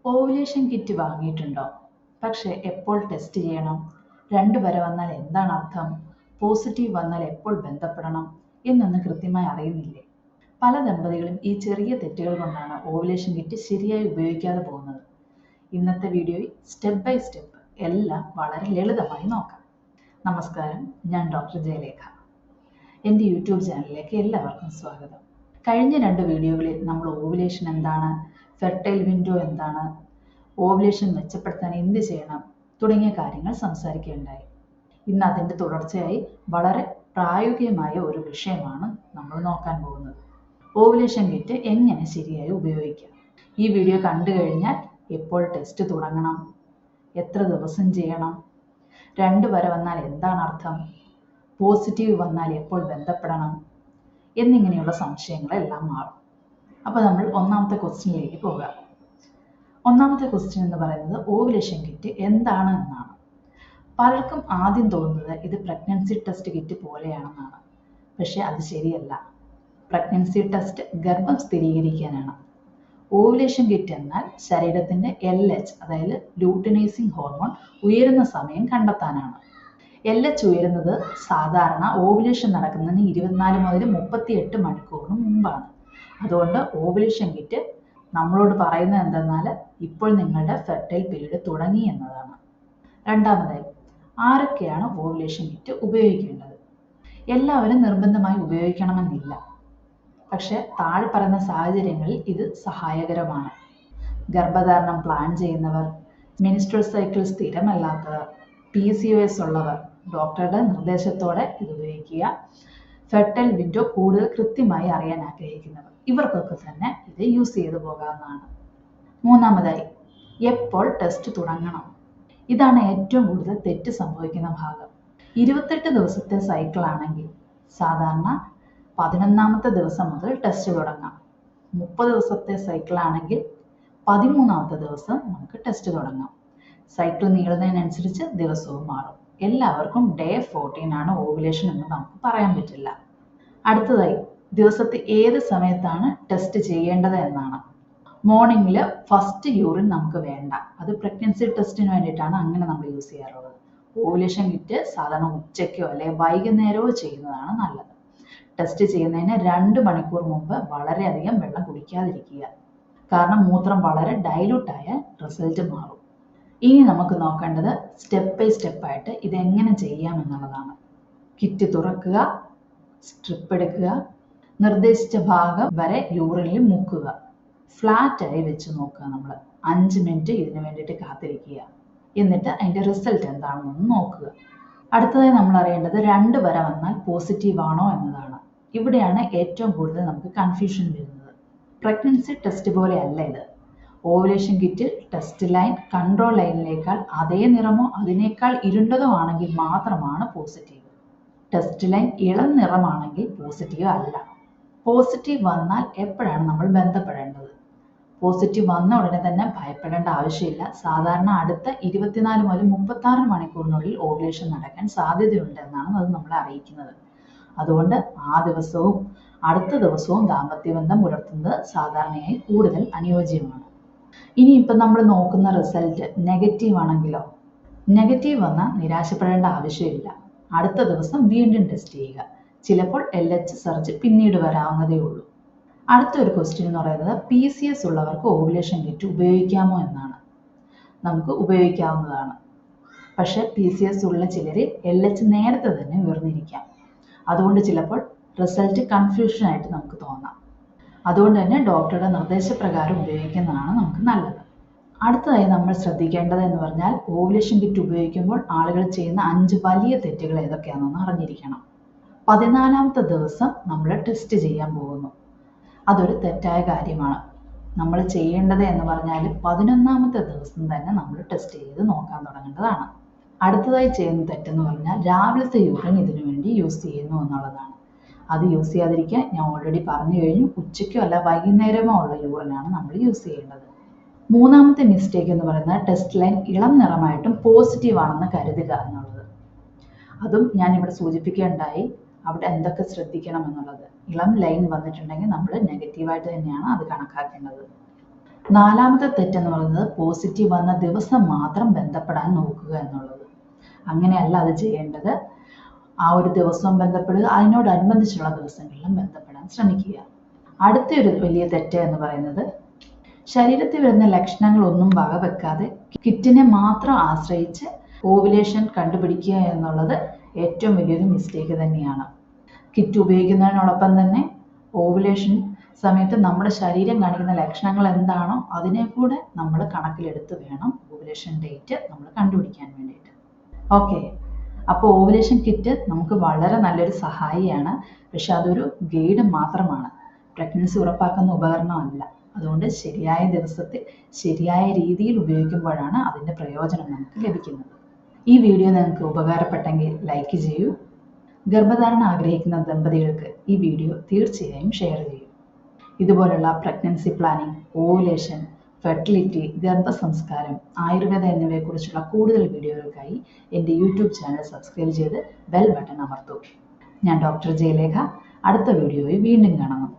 Ovulation kit വാങ്ങിയിട്ടുണ്ടോ? പക്ഷേ എപ്പോൾ test ചെയ്യണം? 2 വര വന്നാൽ എന്താണ് അർത്ഥം? പോസിറ്റീവ് വന്നാൽ എപ്പോൾ ബന്ധപ്പെടണം എന്നൊന്നും കൃത്യമായി അറിയുന്നില്ലേ? പല ദമ്പതികളും ഈ ചെറിയ തെറ്റുകൾ കൊണ്ടാണ് ഓവുലേഷൻ കിറ്റ് ശരിയായി ഉപയോഗിക്കാതെ പോകുന്നത്. ഇന്നത്തെ വീഡിയോയിൽ സ്റ്റെപ്പ് ബൈ സ്റ്റെപ്പ് എല്ലാം വളരെ ലളിതമായി നോക്കാം. നമസ്കാരം, ഞാൻ ഡോക്ടർ ജയലേഖ. എൻ്റെ യൂട്യൂബ് ചാനലിലേക്ക് എല്ലാവർക്കും സ്വാഗതം. കഴിഞ്ഞ 2 വീഡിയോകളിൽ നമ്മൾ ഓവുലേഷൻ എന്താണ്, ഫെർട്ടൈൽ വിൻഡോ എന്താണ്, ഓവുലേഷൻ മെച്ചപ്പെടുത്താൻ എന്ത് ചെയ്യണം തുടങ്ങിയ കാര്യങ്ങൾ സംസാരിക്കുകയുണ്ടായി. ഇന്ന് അതിൻ്റെ തുടർച്ചയായി വളരെ പ്രായോഗികമായ ഒരു വിഷയമാണ് നമ്മൾ നോക്കാൻ പോകുന്നത്. ഓവുലേഷൻ കിറ്റ് എങ്ങനെ ശരിയായി ഉപയോഗിക്കാം. ഈ വീഡിയോ കണ്ടു കഴിഞ്ഞാൽ എപ്പോൾ ടെസ്റ്റ് തുടങ്ങണം, എത്ര ദിവസം ചെയ്യണം, 2 വര വന്നാൽ എന്താണ് അർത്ഥം, പോസിറ്റീവ് വന്നാൽ എപ്പോൾ ബന്ധപ്പെടണം എന്നിങ്ങനെയുള്ള സംശയങ്ങളെല്ലാം മാറും. അപ്പോൾ നമ്മൾ ഒന്നാമത്തെ ക്വസ്റ്റ്യനിലേക്ക് പോകാം. ഒന്നാമത്തെ ക്വസ്റ്റ്യൻ എന്ന് പറയുന്നത് ഓവുലേഷൻ കിറ്റ് എന്താണ് എന്നാണ്. പലർക്കും ആദ്യം തോന്നുന്നത് ഇത് പ്രഗ്നൻസി ടെസ്റ്റ് കിറ്റ് പോലെയാണെന്നാണ്. പക്ഷേ അത് ശരിയല്ല. പ്രഗ്നൻസി ടെസ്റ്റ് ഗർഭം സ്ഥിരീകരിക്കാനാണ്. ഓവുലേഷൻ കിറ്റ് എന്നാൽ ശരീരത്തിൻ്റെ LH, അതായത് ലൂട്ടിനൈസിങ് ഹോർമോൺ ഉയരുന്ന സമയം കണ്ടെത്താനാണ്. LH ഉയരുന്നത് സാധാരണ ഓവുലേഷൻ നടക്കുന്നതിന് 24 മുതൽ 38 മണിക്കൂറിന് മുമ്പാണ്. അതുകൊണ്ട് ഓവുലേഷൻ കിറ്റ് നമ്മളോട് പറയുന്നത് എന്തെന്നാൽ ഇപ്പോൾ നിങ്ങളുടെ ഫെർട്ടൈൽ പീരീഡ് തുടങ്ങി എന്നതാണ്. രണ്ടാമതായി, ആരൊക്കെയാണ് ഓവുലേഷൻ കിറ്റ് ഉപയോഗിക്കേണ്ടത്? എല്ലാവരും നിർബന്ധമായി ഉപയോഗിക്കണമെന്നില്ല. പക്ഷേ താഴെ പറയുന്ന സാഹചര്യങ്ങളിൽ ഇത് സഹായകരമാണ്. ഗർഭധാരണം പ്ലാൻ ചെയ്യുന്നവർ, മെൻസ്ട്രുവൽ സൈക്കിൾ സ്ഥിരമല്ലാത്തവർ, PCOS ഉള്ളവർ, ഡോക്ടറുടെ നിർദ്ദേശത്തോടെ ഇത് ഉപയോഗിക്കുക. ഫെർട്ടൈൽ വിൻഡോ കൂടുതൽ കൃത്യമായി അറിയാൻ ആഗ്രഹിക്കുന്നവർ, ഇവർക്കൊക്കെ തന്നെ ഇത് യൂസ് ചെയ്തു പോകാവുന്നതാണ്. മൂന്നാമതായി, എപ്പോൾ ടെസ്റ്റ് തുടങ്ങണം? ഇതാണ് ഏറ്റവും കൂടുതൽ തെറ്റ് സംഭവിക്കുന്ന ഭാഗം. 28 ദിവസത്തെ സൈക്കിൾ ആണെങ്കിൽ സാധാരണ 11ാമത്തെ ദിവസം മുതൽ ടെസ്റ്റ് തുടങ്ങാം. 30 ദിവസത്തെ സൈക്കിൾ ആണെങ്കിൽ 13ാമത്തെ ദിവസം നമുക്ക് ടെസ്റ്റ് തുടങ്ങാം. സൈക്കിൾ നീളുന്നതിനനുസരിച്ച് ദിവസവും മാറും. എല്ലാവർക്കും ഡേ 14 ആണ് ഓവുലേഷൻ എന്ന് നമുക്ക് പറയാൻ പറ്റില്ല. അടുത്തതായി, ദിവസത്തെ ഏത് സമയത്താണ് ടെസ്റ്റ് ചെയ്യേണ്ടത് എന്നാണ്. മോർണിംഗിൽ ഫസ്റ്റ് യൂറിൻ നമുക്ക് വേണ്ട. അത് പ്രഗ്നൻസി ടെസ്റ്റിന് വേണ്ടിയിട്ടാണ് അങ്ങനെ നമ്മൾ യൂസ് ചെയ്യാറുള്ളത്. ഓവുലേഷൻ കിറ്റ് സാധാരണ ഉച്ചയ്ക്കോ അല്ലെങ്കിൽ വൈകുന്നേരമോ ചെയ്യുന്നതാണ് നല്ലത്. ടെസ്റ്റ് ചെയ്യുന്നതിന് 2 മണിക്കൂർ മുമ്പ് വളരെയധികം വെള്ളം കുടിക്കാതിരിക്കുക. കാരണം മൂത്രം വളരെ ഡൈലൂട്ടായ റിസൾട്ട് മാറും. ഇനി നമുക്ക് നോക്കേണ്ടത് സ്റ്റെപ്പ് ബൈ സ്റ്റെപ്പായിട്ട് ഇതെങ്ങനെ ചെയ്യാം എന്നുള്ളതാണ്. കിറ്റ് തുറക്കുക, സ്ട്രിപ്പ് എടുക്കുക, നിർദ്ദേശിച്ച ഭാഗം വരെ യൂറിനിൽ മുക്കുക. ഫ്ലാറ്റായി വെച്ച് നോക്കുക. നമ്മൾ 5 മിനിറ്റ് ഇതിന് വേണ്ടിയിട്ട് കാത്തിരിക്കുക. എന്നിട്ട് അതിൻ്റെ റിസൾട്ട് എന്താണെന്നൊന്ന് നോക്കുക. അടുത്തതായി നമ്മൾ അറിയേണ്ടത് 2 വര വന്നാൽ പോസിറ്റീവ് ആണോ എന്നതാണ്. ഇവിടെയാണ് ഏറ്റവും കൂടുതൽ നമുക്ക് കൺഫ്യൂഷൻ വരുന്നത്. പ്രഗ്നൻസി ടെസ്റ്റ് പോലെയല്ല ഇത്. ഓവുലേഷൻ കിറ്റിൽ ടെസ്റ്റ് ലൈൻ കൺട്രോൾ ലൈനിനേക്കാൾ അതേ നിറമോ അതിനേക്കാൾ ഇരുണ്ടതോ ആണെങ്കിൽ മാത്രമാണ് പോസിറ്റീവ്. ടെസ്റ്റ് ലൈൻ ഇളം നിറമാണെങ്കിൽ പോസിറ്റീവ് അല്ല. പോസിറ്റീവ് വന്നാൽ എപ്പോഴാണ് നമ്മൾ ബന്ധപ്പെടേണ്ടത്? പോസിറ്റീവ് വന്ന ഉടനെ തന്നെ ഭയപ്പെടേണ്ട ആവശ്യമില്ല. സാധാരണ അടുത്ത 24 മുതൽ 36 മണിക്കൂറിനുള്ളിൽ ഓവുലേഷൻ നടക്കാൻ സാധ്യതയുണ്ട് എന്നാണ് അത് നമ്മളെ അറിയിക്കുന്നത്. അതുകൊണ്ട് ആ ദിവസവും അടുത്ത ദിവസവും ദാമ്പത്യബന്ധം പുലർത്തുന്നത് സാധാരണയായി കൂടുതൽ അനുയോജ്യമാണ്. ഇനിയിപ്പം നമ്മൾ നോക്കുന്ന റിസൾട്ട് നെഗറ്റീവ് ആണെങ്കിലോ? നെഗറ്റീവ് വന്നാൽ നിരാശപ്പെടേണ്ട ആവശ്യമില്ല. അടുത്ത ദിവസം വീണ്ടും ടെസ്റ്റ് ചെയ്യുക. ചിലപ്പോൾ LH സർജ് പിന്നീട് വരാവുന്നതേ ഉള്ളൂ. അടുത്തൊരു ക്വസ്റ്റ്യൻ എന്ന് പറയുന്നത് PCOS ഉള്ളവർക്ക് ഓവുലേഷൻ കിറ്റ് ഉപയോഗിക്കാമോ എന്നാണ്. നമുക്ക് ഉപയോഗിക്കാവുന്നതാണ്. പക്ഷേ PCOS ഉള്ള ചിലരിൽ LH നേരത്തെ തന്നെ ഉയർന്നിരിക്കാം. അതുകൊണ്ട് ചിലപ്പോൾ റിസൾട്ട് കൺഫ്യൂഷനായിട്ട് നമുക്ക് തോന്നാം. അതുകൊണ്ട് തന്നെ ഡോക്ടറുടെ നിർദ്ദേശപ്രകാരം ഉപയോഗിക്കുന്നതാണ് നമുക്ക് നല്ലത്. അടുത്തതായി നമ്മൾ ശ്രദ്ധിക്കേണ്ടത് എന്ന് പറഞ്ഞാൽ ഓവുലേഷൻ കിറ്റ് ഉപയോഗിക്കുമ്പോൾ ആളുകൾ ചെയ്യുന്ന 5 വലിയ തെറ്റുകൾ ഏതൊക്കെയാണെന്ന് അറിഞ്ഞിരിക്കണം. 14ാമത്തെ ദിവസം നമ്മൾ ടെസ്റ്റ് ചെയ്യാൻ പോകുന്നു. അതൊരു തെറ്റായ കാര്യമാണ്. നമ്മൾ ചെയ്യേണ്ടത് എന്ന് പറഞ്ഞാൽ 11ാമത്തെ ദിവസം തന്നെ നമ്മൾ ടെസ്റ്റ് ചെയ്ത് നോക്കാൻ തുടങ്ങേണ്ടതാണ്. അടുത്തതായി ചെയ്യുന്ന തെറ്റെന്ന് പറഞ്ഞാൽ രാവിലത്തെ യൂറിൻ ഇതിനു വേണ്ടി യൂസ് ചെയ്യുന്നു എന്നുള്ളതാണ്. അത് യൂസ് ചെയ്യാതിരിക്കാൻ ഞാൻ ഓൾറെഡി പറഞ്ഞു കഴിഞ്ഞു. ഉച്ചയ്ക്കോ അല്ല വൈകുന്നേരമോ ഉള്ള യൂറിനാണ് നമ്മൾ യൂസ് ചെയ്യേണ്ടത്. മൂന്നാമത്തെ മിസ്റ്റേക്ക് എന്ന് പറയുന്നത് ടെസ്റ്റ് ലൈൻ ഇളം നിറമായിട്ടും പോസിറ്റീവ് ആണെന്ന് കരുതുക എന്നുള്ളത്. അതും ഞാനിവിടെ സൂചിപ്പിക്കുകയുണ്ടായി. അവിടെ എന്തൊക്കെ ശ്രദ്ധിക്കണം എന്നുള്ളത്. ഇളം ലൈൻ വന്നിട്ടുണ്ടെങ്കിൽ നമ്മൾ നെഗറ്റീവായിട്ട് തന്നെയാണ് അത് കണക്കാക്കേണ്ടത്. നാലാമത്തെ തെറ്റെന്ന് പറയുന്നത് പോസിറ്റീവ് വന്ന ദിവസം മാത്രം ബന്ധപ്പെടാൻ നോക്കുക എന്നുള്ളത്. അങ്ങനെയല്ല അത് ചെയ്യേണ്ടത്. ആ ഒരു ദിവസവും ബന്ധപ്പെടുക, അതിനോടനുബന്ധിച്ചുള്ള ദിവസങ്ങളിലും ബന്ധപ്പെടാൻ ശ്രമിക്കുക. അടുത്തൊരു വലിയ തെറ്റ് എന്ന് പറയുന്നത് ശരീരത്തിൽ വരുന്ന ലക്ഷണങ്ങളൊന്നും വകവെക്കാതെ കിറ്റിനെ മാത്രം ആശ്രയിച്ച് ഓവുലേഷൻ കണ്ടുപിടിക്കുക എന്നുള്ളത് ഏറ്റവും വലിയൊരു മിസ്റ്റേക്ക് തന്നെയാണ്. കിറ്റ് ഉപയോഗിക്കുന്നതിനോടൊപ്പം തന്നെ ഓവുലേഷൻ സമയത്ത് നമ്മുടെ ശരീരം കാണിക്കുന്ന ലക്ഷണങ്ങൾ എന്താണോ അതിനെ കൂടെ നമ്മൾ കണക്കിലെടുത്ത് വേണം ഓവുലേഷൻ ഡേറ്റ് നമ്മൾ കണ്ടുപിടിക്കാൻ വേണ്ടിയിട്ട്. ഓക്കെ, അപ്പോൾ ഓവുലേഷൻ കിറ്റ് നമുക്ക് വളരെ നല്ലൊരു സഹായിയാണ്. പക്ഷെ അതൊരു ഗൈഡ് മാത്രമാണ്, പ്രഗ്നൻസി ഉറപ്പാക്കുന്ന ഉപകരണമല്ല. അതുകൊണ്ട് ശരിയായ ദിവസത്തിൽ ശരിയായ രീതിയിൽ ഉപയോഗിക്കുമ്പോഴാണ് അതിൻ്റെ പ്രയോജനം നമുക്ക് ലഭിക്കുന്നത്. ഈ വീഡിയോ നിങ്ങൾക്ക് ഉപകാരപ്പെട്ടെങ്കിൽ ലൈക്ക് ചെയ്യൂ. ഗർഭധാരണം ആഗ്രഹിക്കുന്ന ദമ്പതികൾക്ക് ഈ വീഡിയോ തീർച്ചയായും ഷെയർ ചെയ്യൂ. ഇതുപോലുള്ള പ്രഗ്നൻസി പ്ലാനിംഗ്, ഓവുലേഷൻ, ഫെർട്ടിലിറ്റി, ഗർഭസംസ്കാരം, ആയുർവേദ എന്നിവയെക്കുറിച്ചുള്ള കൂടുതൽ വീഡിയോകൾക്കായി എൻ്റെ യൂട്യൂബ് ചാനൽ സബ്സ്ക്രൈബ് ചെയ്ത് ബെൽ ബട്ടൺ അമർത്തൂ. ഞാൻ ഡോക്ടർ ജയലേഖ. അടുത്ത വീഡിയോയിൽ വീണ്ടും കാണാം.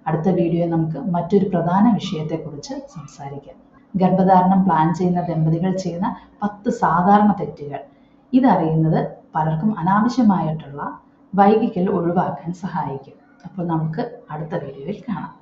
അടുത്ത വീഡിയോയിൽ നമുക്ക് മറ്റൊരു പ്രധാന വിഷയത്തെക്കുറിച്ച് സംസാരിക്കാം. ഗർഭധാരണം പ്ലാൻ ചെയ്യുന്ന ദമ്പതികൾ ചെയ്യുന്ന 10 സാധാരണ തെറ്റുകൾ. ഇതറിയുന്നത് പലർക്കും അനാവശ്യമായിട്ടുള്ള വൈകിക്കൽ ഒഴിവാക്കാൻ സഹായിക്കും. അപ്പോൾ നമുക്ക് അടുത്ത വീഡിയോയിൽ കാണാം.